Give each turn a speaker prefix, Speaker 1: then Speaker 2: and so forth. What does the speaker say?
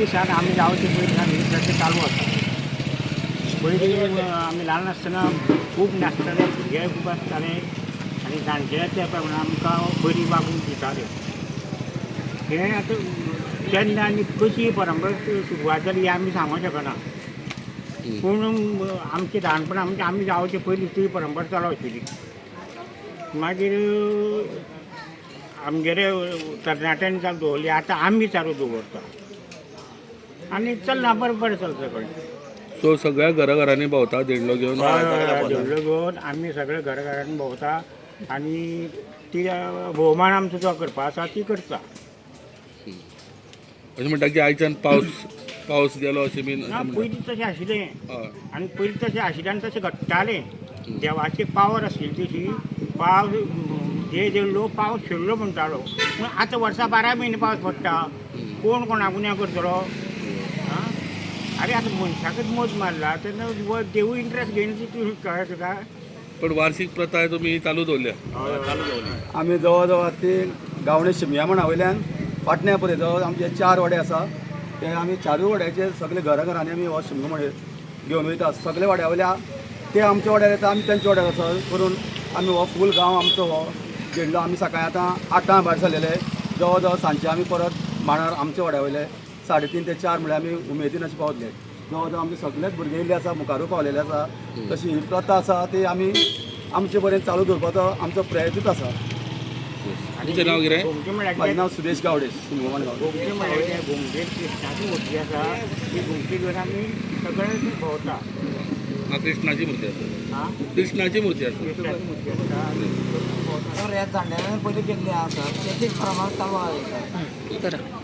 Speaker 1: दिसान आम्ही जावचे पयलीं ही प्रथा चालू आसा. पयलीं आमी ल्हान आसतना खूब नाचताले, भुरगे खूब आसताले आनी जाणटे त्या प्रमाणे आमकां बरी वागणूक दिताले. हें आतां केन्ना आनी कशी परंपरा सुरवात जाली हें आमी सांगूंक शकना. पूण आमचे ल्हानपणा म्हणजे आमी जावचे पयलीं ती परंपरा चालू आशिल्ली. मागीर आमगेले तरणाट्यांनी चालू दवरली, आतां आमी चालू दवरता आनी चलना बरें चलता सगळें.
Speaker 2: सो सगळ्या घराघरांनी भोंवता धेंडलो घेवन.
Speaker 1: धेंडलो घेवन आमी सगळे घराघरांनी भोंवता आनी ती भोवमान आमचो जो करपा आसा ती करता.
Speaker 2: अशें म्हणटा की आयच्यान पावस गेलो अशें बीन.
Speaker 1: पयलीं तशें आशिल्लें आनी पयलीं तशें आशिल्लें आनी तशें घडटालें. देवाची पावर आशिल्ली तशी पावस धेंडलो पावस शिरलो म्हणटालो. पूण आतां वर्सा 12 म्हयने पावस पडटा. कोण कोणाक उण्या करतलो? अरे आतां मनशाकच मोज मारला तेन्ना देवूय इंट्रस्ट घेयना ती कळ्ळें तुका.
Speaker 2: पण वार्षिक प्रथा तुमी चालू दवरल्या.
Speaker 3: आमी जवळ जवळ ती गावणे शिमया म्हणा वयल्यान फाटण्या पर्यंत जवळ आमचे 4 वाडे आसा. ते आमी 4 वाड्याचे सगळे घराघरांनी आमी हो शिमगो म्हणजे घेवन वयता. सगळे वाड्या वयल्या ते आमच्या वाड्यार येता, आमी तेंच्या वाड्यार वचून करून आमी हो फूल गांव आमचो हो धेंडलो आमी सकाळीं आतां 8 भायर सरलेले. जवळ जवळ सांजचे आमी परत मांडार आमच्या वाड्या वयले 3:30 ते 4 म्हळ्यार आमी उमेदीन अशें पावतले. जवळ जवळ आमचे सगळेच भुरगे येयल्ले आसा, मुखारूय पावलेले आसा. तशी ही प्रथा आसा ती आमी आमचे बरें चालू दवरपाचो आमचो प्रयत्नूच आसा.
Speaker 2: तुमचें नांव कितें?
Speaker 3: म्हाजें नांव सुरेश गावडे, सिंगोमान गावडे.
Speaker 1: घुमटे म्हळ्यार घुमटे कृष्णाची मुर्ती आसा ती घुमटी घेवन आमी सगळे भोंवता.
Speaker 2: कृष्णाची मुर्ती आसा. कृष्णाची मुर्ती आसा.
Speaker 1: कृष्णाची मुर्ती आसता आनी भोंवता.
Speaker 4: ह्या जाणट्यान पयलीं केल्लें आसा तेच प्रमाण चालू आसा.